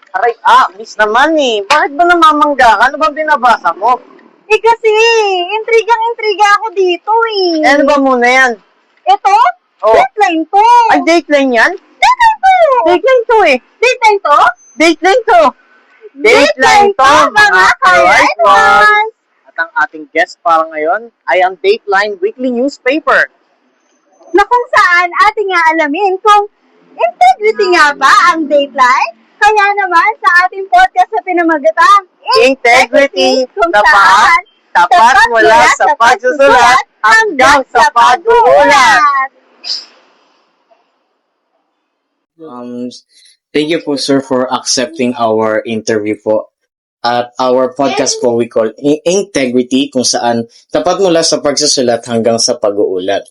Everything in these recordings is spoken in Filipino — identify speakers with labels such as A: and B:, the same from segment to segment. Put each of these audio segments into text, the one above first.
A: Aray, miss naman eh. Bakit ba namamangga ka? Ano ba binabasa mo?
B: Kasi, intrigang-intriga ako dito eh.
A: Ano ba muna yan?
B: Ito?
A: Oh.
B: Dateline to.
A: Ay, dateline yan?
B: Dateline to.
A: Dateline to eh.
B: Dateline to?
A: Dateline to.
B: Dateline to, mga ka-right ones.
A: At ang ating guest para ngayon ay ang Dateline Weekly Newspaper.
B: Na kung saan ating nga alamin kung integrity nga ba ang Dateline? Kaya naman sa ating podcast na pinamagatang
A: Integrity, tapat mula sa pagsusulat hanggang sa pag-uulat.
C: Thank you po, sir, for accepting our interview po. At our podcast po we call Integrity, kung saan tapat mula sa pagsusulat hanggang sa pag-uulat.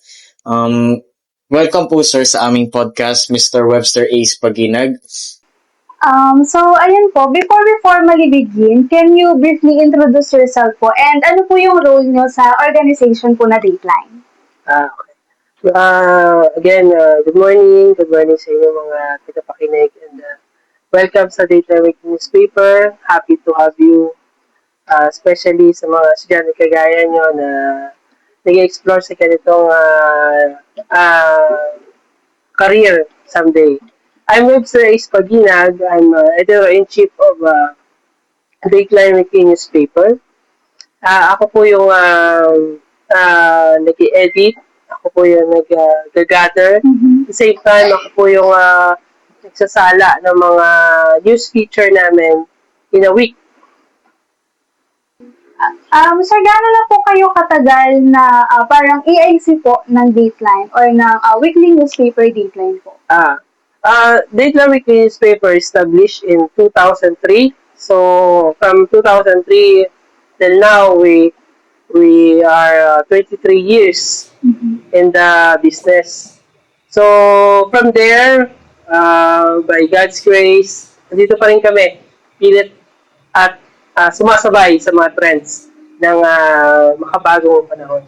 C: Welcome po, sir, sa aming podcast, Mr. Webster Ace Paginag.
D: So, ayun po, before we formally begin, can you briefly introduce yourself po and ano po yung role nyo sa organization po na Dateline?
E: Okay. Again, good morning sa inyo mga tagapakinig and welcome sa Dateline Weekly Newspaper. Happy to have you, especially sa mga estudyante kagaya nyo na nag-explore sa ganitong career someday. I'm Webster Ace Paginag. I'm editor-in-chief of Dateline Weekly Newspaper. Ako po yung nag-edit. Ako po yung nag-gather. At the same time, ako po yung nagsasala ng mga news feature namin in a week.
D: Sir, gano'n na po kayo katagal na parang EIC po ng Dateline or ng weekly newspaper Dateline po?
E: Dateline Weekly Newspaper established in 2003. So, from 2003 till now, we are 23 years in the business. So, from there, by God's grace, nandito pa rin kami, pilit at sumasabay sa mga trends ng makabagong panahon.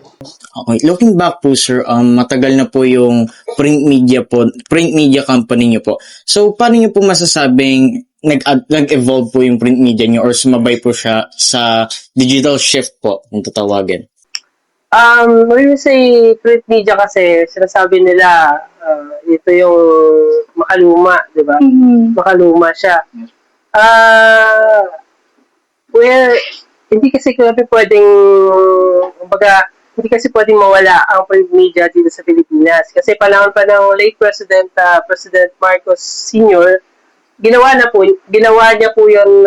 C: Okay, looking back po, sir, matagal na po yung print media company niyo po. So, paano niyo po masasabing nag-evolve po yung print media niyo or sumabay po siya sa digital shift po, kung tatawagin?
E: When we say print media kasi, sinasabi nila ito yung makaluma, di ba? Makaluma siya. Well, hindi kasi pwedeng mawala ang print media dito sa Pilipinas. Kasi panahon pa ng late President Marcos Sr., ginawa niya po yung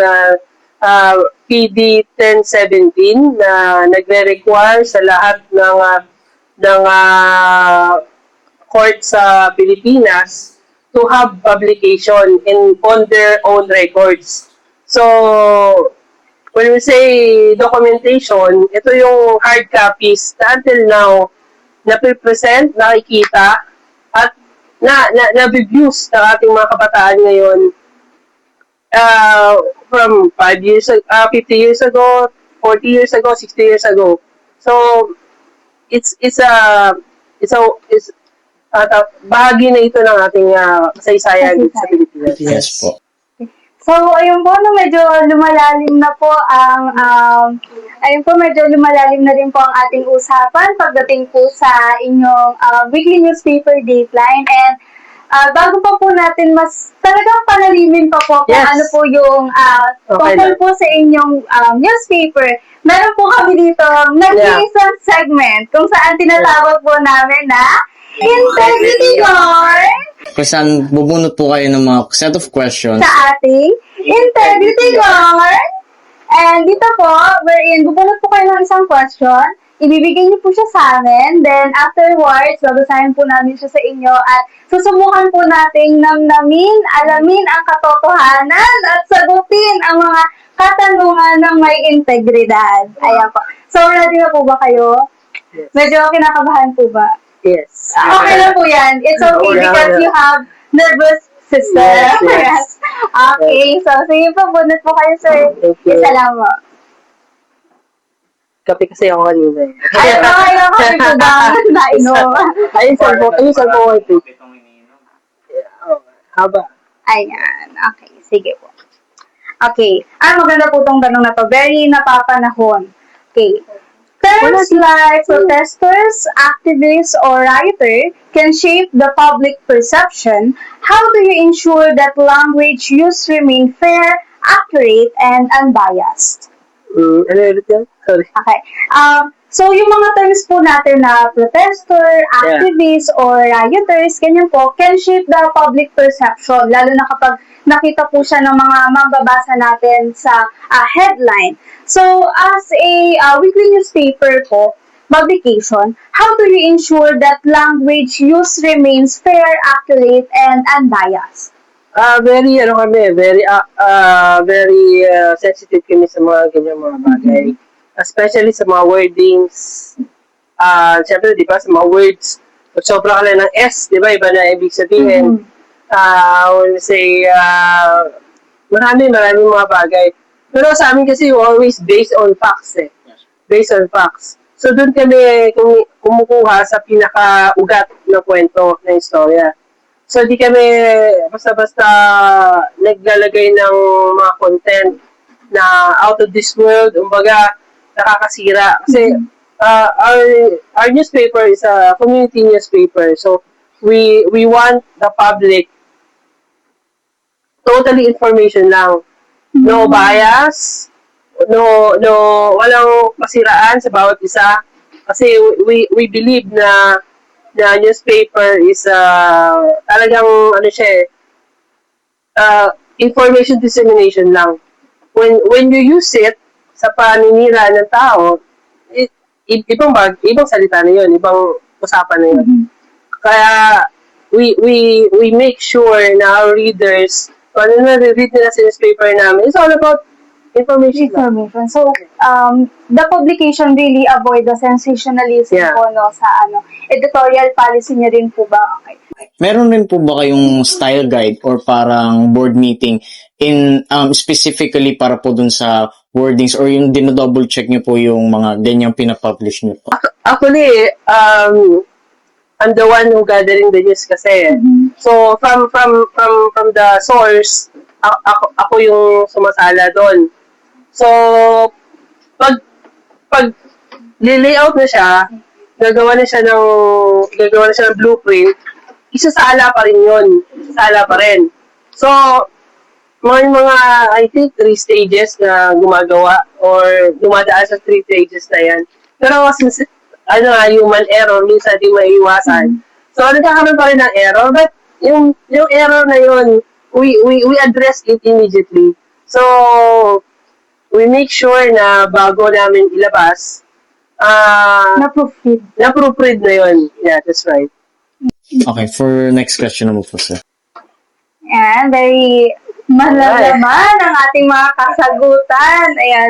E: PD 1017 na nagre-require sa lahat ng court sa Pilipinas to have publication on their own records. So, when we say documentation, ito yung hard copies na until now na-present, nakikita, at na-views ng ating mga kabataan ngayon from 50 years ago, 40 years ago, 60 years ago. So, it's bahagi na ito ng ating kasaysayan dito sa Pilipinas.
C: Yes po.
D: So, ayun po, medyo lumalalim na po medyo lumalalim na rin po ang ating usapan pagdating po sa inyong weekly newspaper Dateline. And bago pa po natin mas talagang panalimin pa po kung ano po yung tungkol po sa inyong newspaper, meron po kami dito nag-iisang segment kung saan tinatawag po namin na Integrity Guard,
C: Kung saan bubunot po kayo ng mga set of questions
D: sa ating Integrity Guard. And dito po, wherein bubunot po kayo ng isang question, ibibigay niyo po siya sa amin, then afterwards, babasahin po namin siya sa inyo at susubukan po nating namnamin, alamin ang katotohanan at sagutin ang mga katanungan ng may integridad. Ayan po. So, ready na po ba kayo?
E: Yes.
D: Medyo kinakabahan po ba?
E: Yes.
D: Okay lang po yan. It's okay because you have nervous system.
E: Yes.
D: Okay. So, sige po, bunot po kayo, sir.
E: Thank you.
D: Isa lang po.
E: Kape kasi ako kanina eh.
D: Ay, okay lang kami po ba? Nainom.
E: Ayun, salpo ko ito. Haba.
D: Ayan. Okay. Sige po. Okay. Maganda po tong tanong na to. Very napapanahon. Okay. Terms like protesters, activists, or rioter can shape the public perception. How do you ensure that language used remain fair, accurate, and unbiased?
E: Ano ulit yan? Sorry.
D: Okay. So, yung mga terms po natin na protester, activists, or rioters, ganyan po, can shape the public perception, lalo na kapag nakita po siya ng mga mababasa natin sa headline. So, as a weekly newspaper po, publication, how do you ensure that language use remains fair, accurate, and unbiased?
E: Very sensitive kami sa mga ganyan mga bagay. Especially sa mga wordings. Siyempre, di ba, sa mga words, pag sobra ka lang ng S, di ba, iba na ibig sabihin. When we say, maraming mga bagay. Pero sa amin kasi, always based on facts eh. Based on facts. So, doon kami kumukuha sa pinaka-ugat ng kwento, ng istorya. So, di kami basta-basta naglalagay ng mga content na out of this world, umbaga, nakakasira. Kasi, our newspaper is a community newspaper. So, we want the public totally information lang. No bias, walang masiraan sa bawat isa. Kasi we believe na newspaper is talagang information dissemination lang. When you use it sa paninira ng tao, ibang salita na yun, ibang usapan na yun. Kaya we make sure na our readers, kung ano na read nila sa newspaper namin, it's all about information.
D: So, the publication really avoid the sensationalism po, no, sa editorial policy niya rin po ba? Okay.
C: Meron rin po ba kayong style guide or parang board meeting in specifically para po dun sa wordings or yung dinodouble check niyo po yung mga ganyang pinapublish niyo po?
E: Actually, I'm the one who gathering the news kasi. So, from the source, ako yung sumasala doon. So, pag li-layout na siya, gagawa na siya ng blueprint, isasala pa rin yun. Isasala pa rin. So, mga I think 3 stages na gumagawa or dumadaan sa 3 stages na yan. Pero since human error, minsan di maiiwasan. So, nagkakaroon pa rin ng error, but yung error na yun, we address it immediately. So, we make sure na bago namin ilabas, na-proofread na yun. Yeah, that's right.
C: Okay, for next question naman po, sir.
D: Ayan, very malalaman ang ating mga kasagutan. Ayan,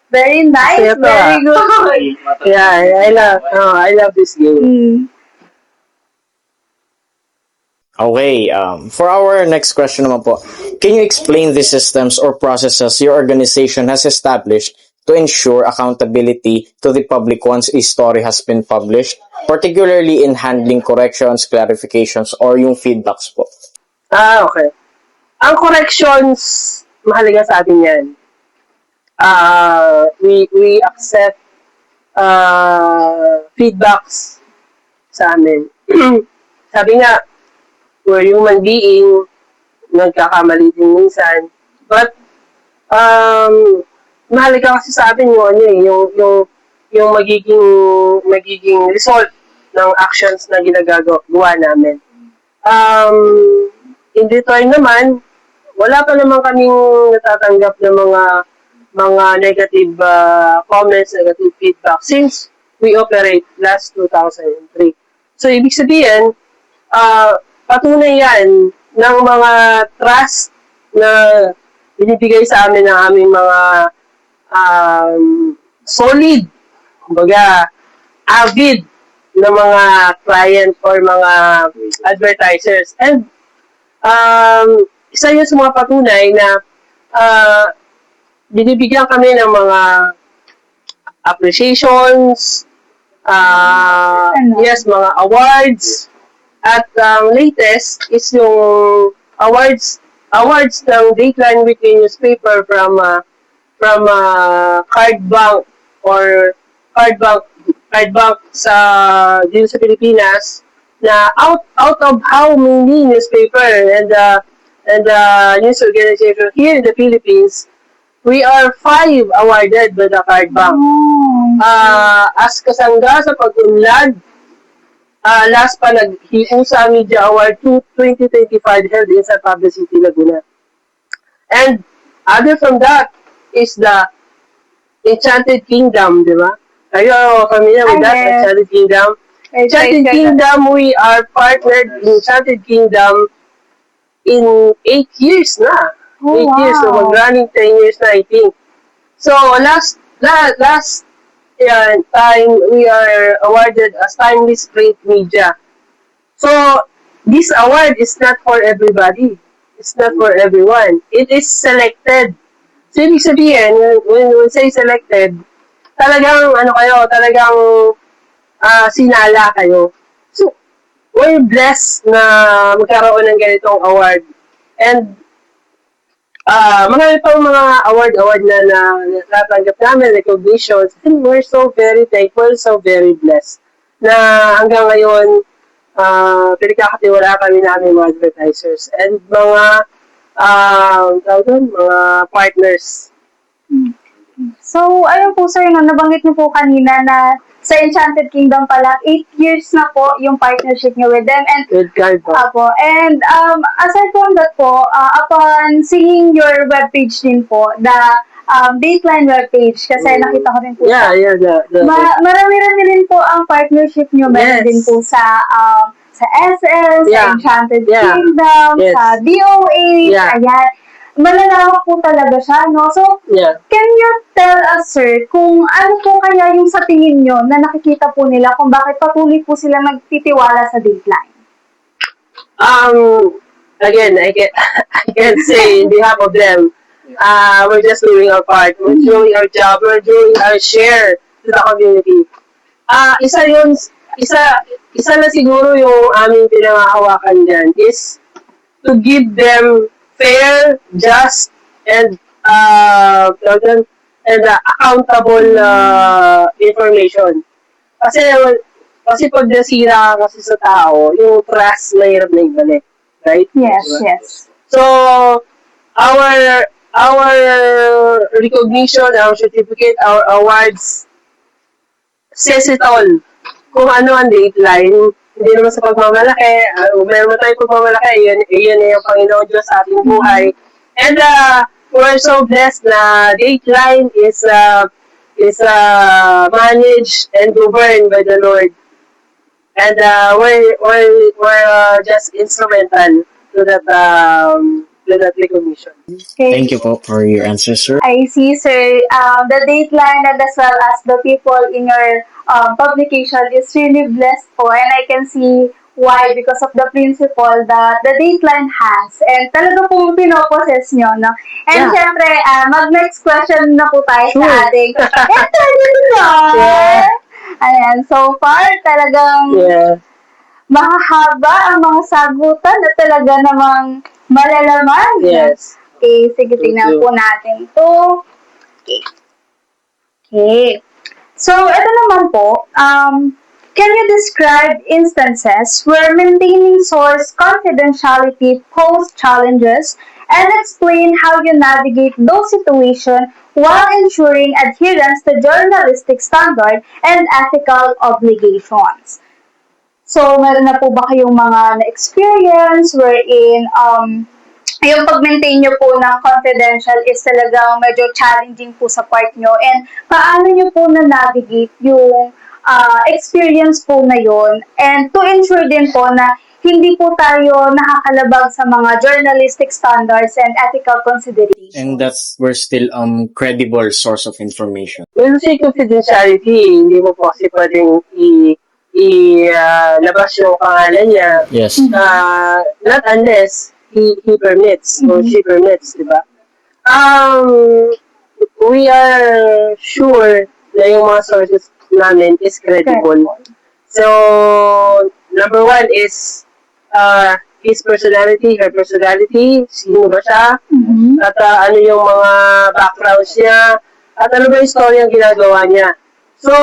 D: very nice, very good.
E: Yeah, I love this game.
C: Okay, for our next question naman po, can you explain the systems or processes your organization has established to ensure accountability to the public once a story has been published, particularly in handling corrections, clarifications, or yung feedbacks po?
E: Okay. Ang corrections, mahalaga sa atin yan. We accept feedbacks sa amin. Sabi nga, we're human being, nagkakamali din minsan. But, mahalaga kasi sa atin yung magiging result ng actions na ginagawa namin. In return naman, wala pa naman kaming natatanggap ng mga negative comments, negative feedback since we operate last 2003. So, ibig sabihin, patunay yan ng mga trust na binibigay sa amin ng aming mga solid, kumbaga, avid na mga client or mga advertisers. And isa yun sa mga patunay na binibigyan kami ng mga appreciations, mga awards, at latest is yung awards awards ng Dateline Weekly newspaper from card bank or card bank sa dito sa Pilipinas, na out of how many newspaper and news organization here in the Philippines, we are 5 awarded by the card bank. As kasangga sa pag-unlad, last pa naghiusa Media Award 2025 held in San Pablo City, Laguna. And other from that is the Enchanted Kingdom, di ba? Are you familiar with that?
D: Yes.
E: Enchanted Kingdom? Enchanted Kingdom, we are partnered in Enchanted Kingdom in 8 years na. 8 years, so mag-running 10 years na, I think. So, last time, we are awarded as Timeless Print Media. So, this award is not for everybody. It's not for everyone. It is selected. So, ibig sabihin, when we say selected, talagang, talagang sinala kayo. So, we're blessed na magkaroon ng ganitong award. And, marami pang mga award na natatanggap namin, recognitions. And we're so very thankful, so very blessed na hanggang ngayon, pinagkakatiwala kami namin mga advertisers and mga partners.
D: So, ayun po sir, no, nabanggit niyo po kanina na sa Enchanted Kingdom pala, 8 years na po yung partnership niyo with them. And,
E: Good card po.
D: Apo. And aside from that po, upon seeing your webpage din po, the Dateline webpage, kasi nakita ko rin po.
E: Yeah.
D: Marami-rami rin po ang partnership niyo. Meron
E: Yes.
D: din po sa SS, sa Enchanted Kingdom, sa DOH, ayan. Malalawak po talaga siya, no? So, can you tell us, sir, kung ano po kaya yung sa tingin nyo na nakikita po nila kung bakit patuloy po sila nagtitiwala sa Dateline?
E: Again, I can say in behalf of them, we're just doing our part. We're doing our job. We're doing our share to the community. Isa na siguro yung aming pinangahawakan dyan is to give them fair, just, and accountable information. Kasi pag nasira kasi sa tao, yung trust mahirap na ibalik. Right?
D: Yes.
E: So, our recognition, our certificate, our awards says it all. Kung ano ang Dateline, hindi naman sa pagmamalaki, meron tayong pagmamalaki, yun yung Panginoon Diyos sa ating buhay. And we're so blessed na Dateline is managed and governed by the Lord. And we're just instrumental to that recognition.
D: Okay.
C: Thank you po for your answer, sir.
D: I see, sir. The Dateline and as well as the people in your publication is really blessed po, and I can see why, because of the principle that the Dateline has. And talaga pong pinopossess nyo, no? And syempre, mag-next question na po tayo sa ating interview. Ayan, so far, talagang mahahaba ang mga sagutan na talaga namang malalaman.
E: Yes.
D: Okay, sige, tingnan po natin ito. Okay. So, ito naman po, can you describe instances where maintaining source confidentiality pose challenges and explain how you navigate those situations while ensuring adherence to journalistic standard and ethical obligations? So, meron na po ba kayong mga na-experience wherein yung pag-maintain nyo po ng confidential is talagang medyo challenging po sa part nyo, and paano nyo po na-navigate yung experience po na yun, and to ensure din po na hindi po tayo nakakalabag sa mga journalistic standards and ethical considerations.
C: And that's we're still credible source of information.
E: When you say confidentiality, hindi mo kasi pwedeng labas yung pangalan niya.
C: Yes.
E: Not unless he permits or she permits, di ba? We are sure na yung mga sources namin is credible. So, number one is his personality, her personality, sino ba siya, at ano yung mga backgrounds niya, at ano ba yung story ang ginagawa niya. So,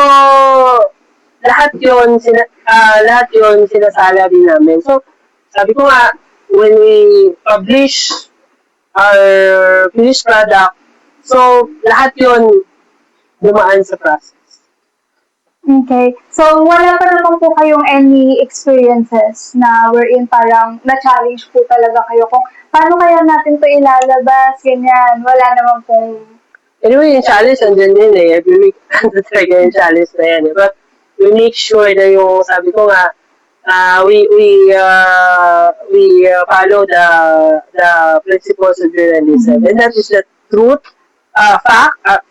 E: lahat yun sinasala din namin. So, sabi ko nga, when we publish our finished product, so, lahat yun dumaan sa process.
D: Okay. So, wala pa naman po kayong any experiences na wherein parang na-challenge po talaga kayo kung paano kaya natin to ilalabas, ganyan. Wala naman pong...
E: Anyway, yung challenge andyan din eh. Every week, talaga yung challenge na yan eh. But we make sure na yung, sabi ko nga, we follow the principles of journalism. And that is the truth,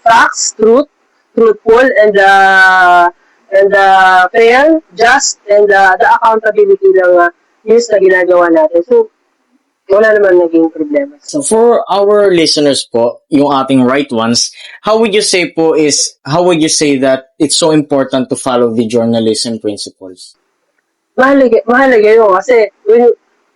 E: facts, truthful, and fair, just, and the accountability ng news na ginagawa natin. So, wala naman naging problema.
C: So for our listeners po, yung ating right ones, how would you say that it's so important to follow the journalism principles?
E: Mahalaga yun kasi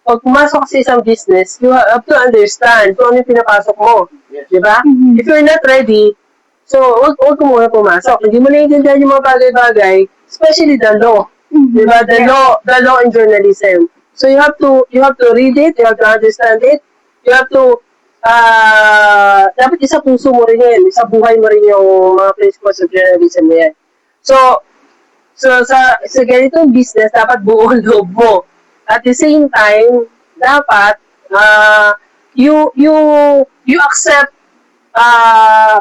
E: pag pumasok sa isang business, you have to understand kung ano yung pinapasok mo. Di ba? If you're not ready, so wag ka muna pumasok. Hindi mo naiintindihan yung mga bagay-bagay, especially the law. Di ba? The law in journalism. So you have to read it, you have to understand it, you have to dapat isa puso mo rin yan, isa buhay mo rin yung mga principles of journalism na yan. So sa ganitong business, dapat buo ang loob mo. At the same time, dapat you accept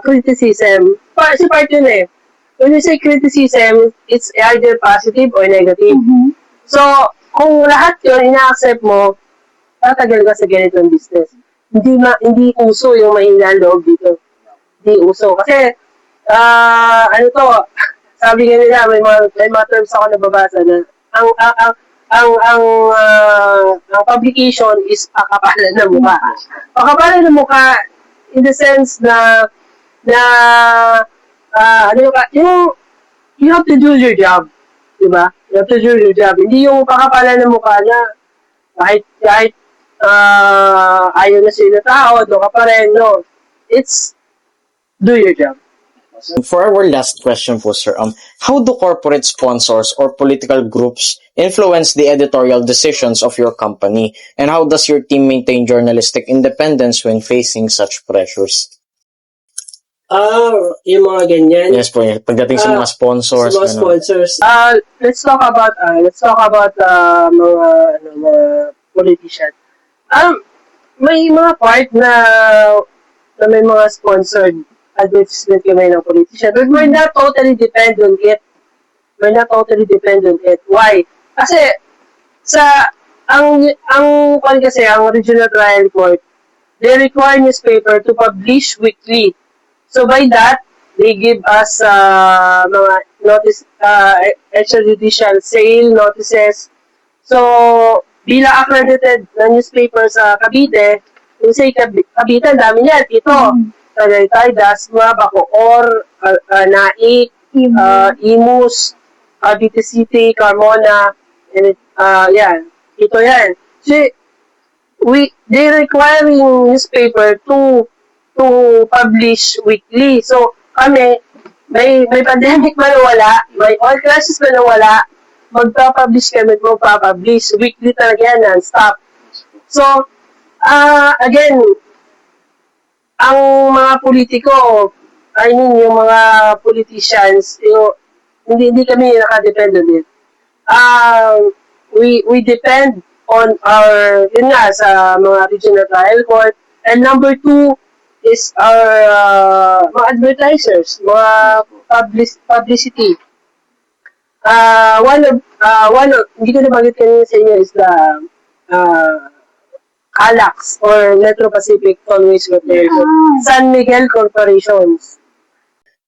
E: criticism. Kasi part yun eh. When you say criticism, it's either positive or negative. So, kung lahat yun ina-accept mo, tatagal ka sa ganitong business. Hindi uso yung mahina loob dito. Hindi uso. Kasi, sabi nga nila, may mga terms ako nababasa na ang publication is pakapalan ng mukha. Pakapalan ng mukha in the sense na you have to do your job. Diba? You have to do your job. Hindi yung pakapalan ng mukha na kahit ayaw na sila tao, do ka pa rin. No. It's do your job.
C: For our last question po, sir, how do corporate sponsors or political groups influence the editorial decisions of your company? And how does your team maintain journalistic independence when facing such pressures?
E: Yung mga ganyan.
C: Yes po, pagdating sa mga sponsors.
E: Sa mga sponsors. Let's talk about mga politicians. May mga part na may mga sponsored advertisement kami ng politician. But we're not totally dependent on it. Why? Kasi ang regional trial court, they require newspaper to publish weekly. So by that, they give us mga notice, extrajudicial sale notices. So, bilang accredited na newspaper sa Cavite, yung say Cavite, ang dami niyan. Ito, Tagaytay, Dasma, Bacoor, Naik, Imus, Cavite City, Carmona, and yan. Ito yan. So, they require yung newspaper to publish weekly. So, kami, may pandemic man wala, may all crisis man wala, magpa-publish kami, magpa-publish. Weekly talaga yan, non-stop. So, again, ang mga politiko, yung mga politicians, hindi kami nakadepend on it. We depend on our, sa mga regional trial court. And number 2 is our mga advertisers, mga publicity. One of, hindi ko nabanggit kanina sa inyo is the CALAX or Metro Pacific Tollways Corporation. San Miguel Corporations.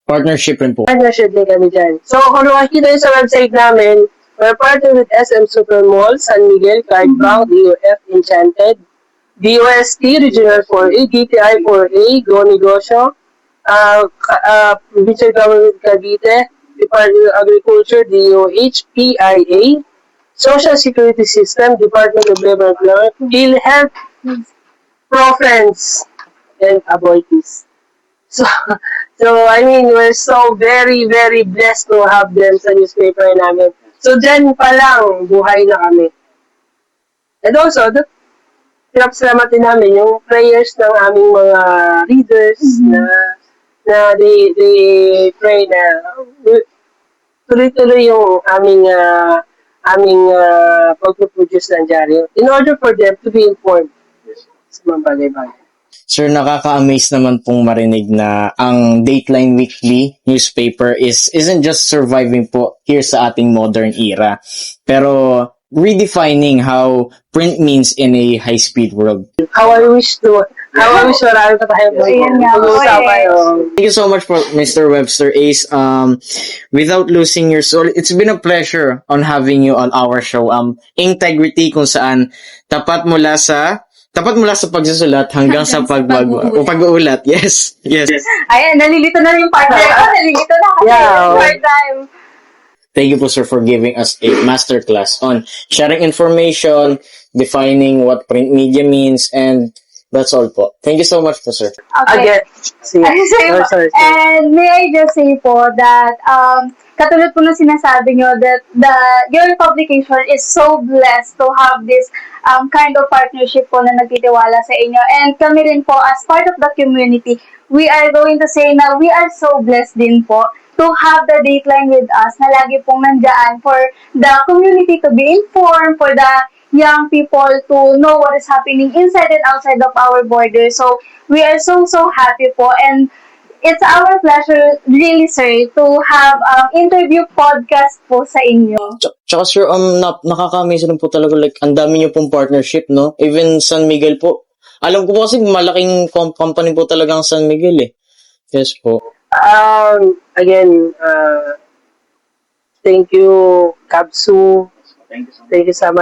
C: Partnership rin po.
E: Partnership din kami dyan. So, kung nakikita nyo sa website namin, we're partnered with SM Supermall, San Miguel, Card Bank, DOF, Enchanted, DOST, Regional 4A, DTI 4A, Go Negosyo, Provincial Government Cavite, Department of Agriculture, DOH, PIA. Social Security System, Department of Labor and Employment, PhilHealth, Profriends, and Aboitiz. So, I mean, we're so very, very blessed to have them sa newspaper namin. So, dyan pa lang, buhay na kami. And also, pinapasalamat din namin yung prayers ng aming mga readers na they pray na tuloy-tuloy yung aming pag-produce ng dyaryo in order for them to be informed sa mga bagay-bagay.
C: Sir, nakaka-amaze naman pong marinig na ang Dateline Weekly newspaper isn't just surviving po here sa ating modern era, pero redefining how print means in a high-speed world.
E: How I wish marami pa tayo pag-uusapan.
C: Thank you so much for Mr. Webster Ace. Without losing your soul, it's been a pleasure on having you on our show. Integrity kung saan tapat mula sa pagsusulat hanggang sa pag-uulat. Yes.
B: Ayan, nalilito na rin yung partner ko. Nalilito na kasi part-time.
C: Thank you po, sir, for giving us a masterclass on sharing information, defining what print media means, and that's all po. Thank you so much po, sir.
E: Again,
D: Sorry. And may I just say po that katulad po ng sinasabi nyo that your publication is so blessed to have this kind of partnership po na nagtitiwala sa inyo. And kami rin po as part of the community, we are going to say na we are so blessed din po to have the Dateline with us na lagi pong nandyan for the community to be informed, for the young people to know what is happening inside and outside of our borders. So, we are so happy po, and it's our pleasure, really, sir, to have interview podcast po sa inyo.
C: Tsaka sir, nakaka-amaze rin po talaga, like, ang dami niyo pong partnership, no? Even San Miguel po. Alam ko po kasi malaking company po talaga ang San Miguel, eh. Yes po.
E: Again, thank you, Kabsu. Thank you sa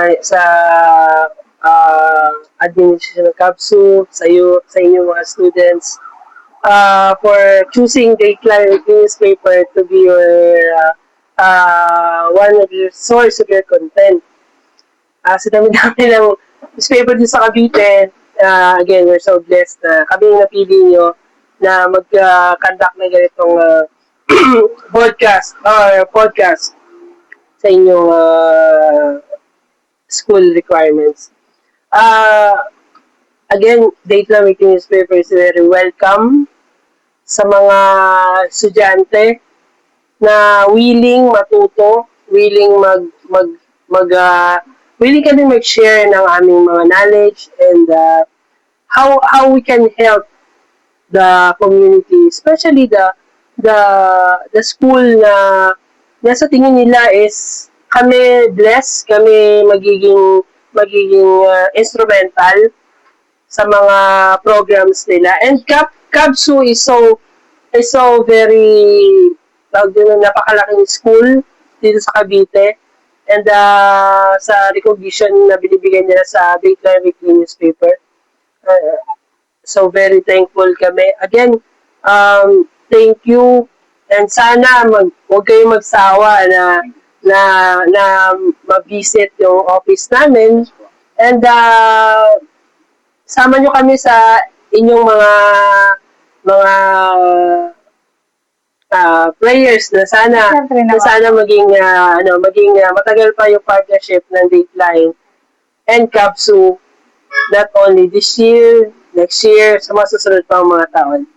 E: administration ng Kabsu, sa inyo mga students, for choosing Dateline newspaper to be your one of your source of your content. Sa dami-dami ng newspaper din sa Cavite, again, we're so blessed na kami yung napili nyo na mag-conduct na ganitong podcast sa inyong school requirements. Again, Dateline Weekly newspaper is very welcome sa mga estudyante na willing matuto, willing willing kami mag-share ng aming mga knowledge and how we can help the community, especially the school na nasa tingin nila is kami blessed, kami magiging instrumental sa mga programs nila. And Kabsu is so very napakalaking school dito sa Cavite, and sa recognition na binibigay nila sa Dateline Weekly newspaper. So very thankful kami. Again, thank you, and sana huwag kayong magsawa na ma-visit yung office namin, and sama nyo kami sa inyong mga prayers na sana maging matagal pa yung partnership ng Dateline and Kabsu, not only this year, next year, sa mga susunod pang mga taon.